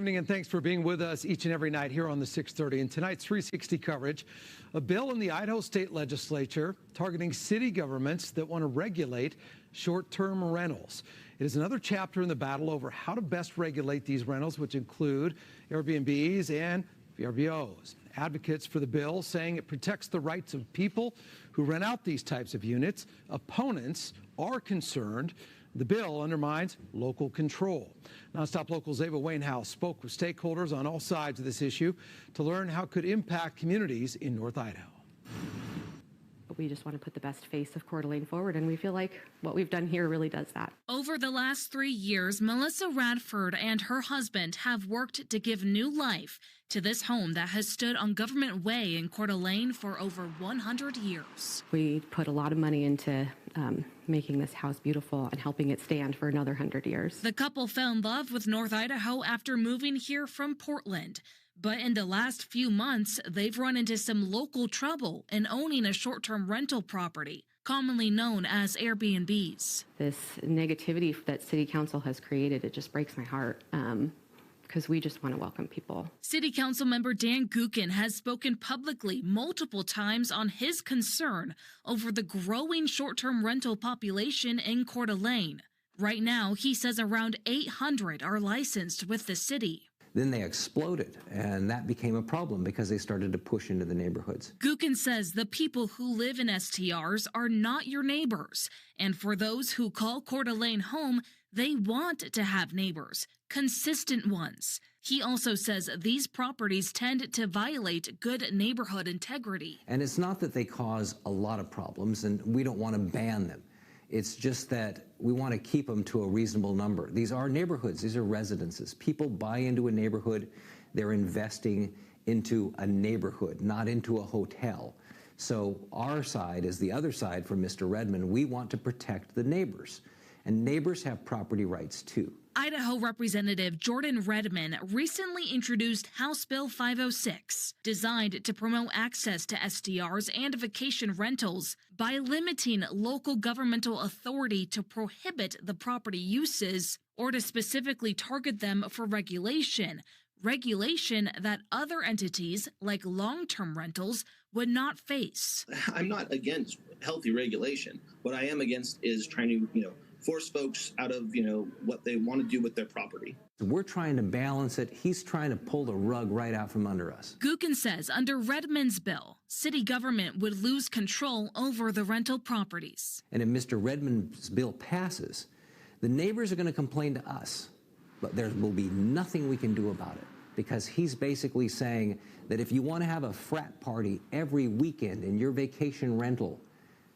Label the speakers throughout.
Speaker 1: Good evening and thanks for being with us each and every night here on the 630. And tonight's 360 coverage, a bill in the Idaho State Legislature targeting city governments that want to regulate short-term rentals. It is another chapter in the battle over how to best regulate these rentals, which include Airbnbs and VRBOs. Advocates for the bill saying it protects the rights of people who rent out these types of units. Opponents are concerned the bill undermines local control. Nonstop Local's Ava Wainhouse spoke with stakeholders on all sides of this issue to learn how it could impact communities in North Idaho.
Speaker 2: We just want to put the best face of Coeur d'Alene forward, and we feel like what we've done here really does that.
Speaker 3: Over the last 3 years, Melissa Radford and her husband have worked to give new life to this home that has stood on Government Way in Coeur d'Alene for over 100 years.
Speaker 2: We put a lot of money into making this house beautiful and helping it stand for another 100 years.
Speaker 3: The couple fell in love with North Idaho after moving here from Portland. But in the last few months, they've run into some local trouble in owning a short-term rental property, commonly known as Airbnbs.
Speaker 2: This negativity that City Council has created, it just breaks my heart. Because we just want to welcome people. City Council member Dan Gookin has spoken publicly multiple times on his concern over the growing short-term rental population in Coeur d'Alene. Right now, he says around 800 are licensed with the city.
Speaker 4: Then they exploded, and that became a problem because they started to push into the neighborhoods.
Speaker 3: Gookin says the people who live in STRs are not your neighbors, and for those who call Coeur d'Alene home, they want to have neighbors, consistent ones. He also says these properties tend to violate good neighborhood integrity.
Speaker 4: And it's not that they cause a lot of problems, and we don't want to ban them. It's just that we want to keep them to a reasonable number. These are neighborhoods. These are residences. People buy into a neighborhood. They're investing into a neighborhood, not into a hotel. So our side is the other side from Mr. Redmond. We want to protect the neighbors. And neighbors have property rights, too.
Speaker 3: Idaho Representative Jordan Redmond recently introduced House Bill 506, designed to promote access to STRs and vacation rentals by limiting local governmental authority to prohibit the property uses or to specifically target them for regulation that other entities like long-term rentals would not face.
Speaker 5: I'm not against healthy regulation. What I am against is trying to, force folks out of, what they want to do with their property.
Speaker 4: We're trying to balance it. He's trying to pull the rug right out from under us.
Speaker 3: Gookin says under Redmond's bill, city government would lose control over the rental properties.
Speaker 4: And if Mr. Redmond's bill passes, the neighbors are going to complain to us, but there will be nothing we can do about it, because he's basically saying that if you want to have a frat party every weekend in your vacation rental,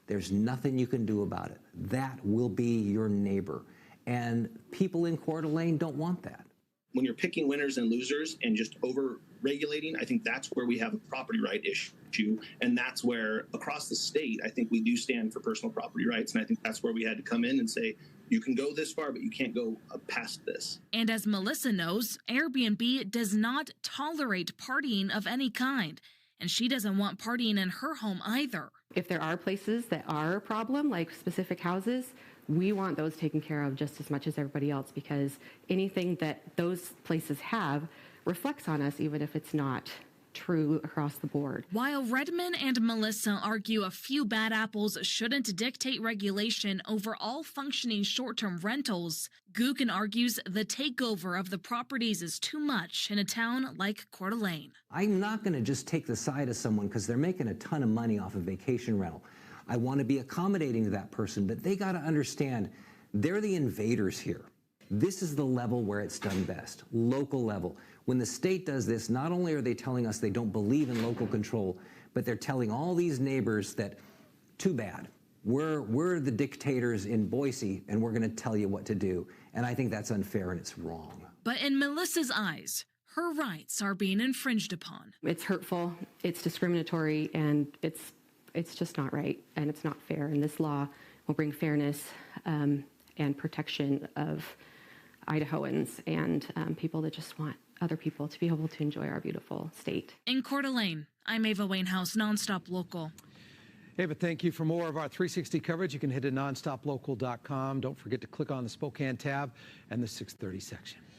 Speaker 4: there's nothing you can do about it. That will be your neighbor. And people in Coeur d'Alene don't want that.
Speaker 5: When you're picking winners and losers and just over-regulating, I think that's where we have a property right issue. And that's where, across the state, I think we do stand for personal property rights. And I think that's where we had to come in and say, you can go this far, but you can't go past this.
Speaker 3: And as Melissa knows, Airbnb does not tolerate partying of any kind. And she doesn't want partying in her home either.
Speaker 2: If there are places that are a problem, like specific houses, we want those taken care of just as much as everybody else, because anything that those places have reflects on us, even if it's not true across the board.
Speaker 3: While Redmond and Melissa argue a few bad apples shouldn't dictate regulation over all functioning short-term rentals, Gookin argues the takeover of the properties is too much in a town like Coeur d'Alene.
Speaker 4: I'm not going to just take the side of someone because they're making a ton of money off of vacation rental. I want to be accommodating to that person, but they got to understand they're the invaders here. This is the level where it's done best, local level. When the state does this, not only are they telling us they don't believe in local control, but they're telling all these neighbors that, too bad, we're the dictators in Boise, and we're going to tell you what to do. And I think that's unfair and it's wrong.
Speaker 3: But in Melissa's eyes, her rights are being infringed upon.
Speaker 2: It's hurtful, it's discriminatory, and it's just not right, and it's not fair. And this law will bring fairness and protection of Idahoans and people that just want other people to be able to enjoy our beautiful state.
Speaker 3: In Coeur d'Alene, I'm Ava Wainhouse, Nonstop Local.
Speaker 1: Ava, thank you. For more of our 360 coverage, you can head to nonstoplocal.com. Don't forget to click on the Spokane tab and the 630 section.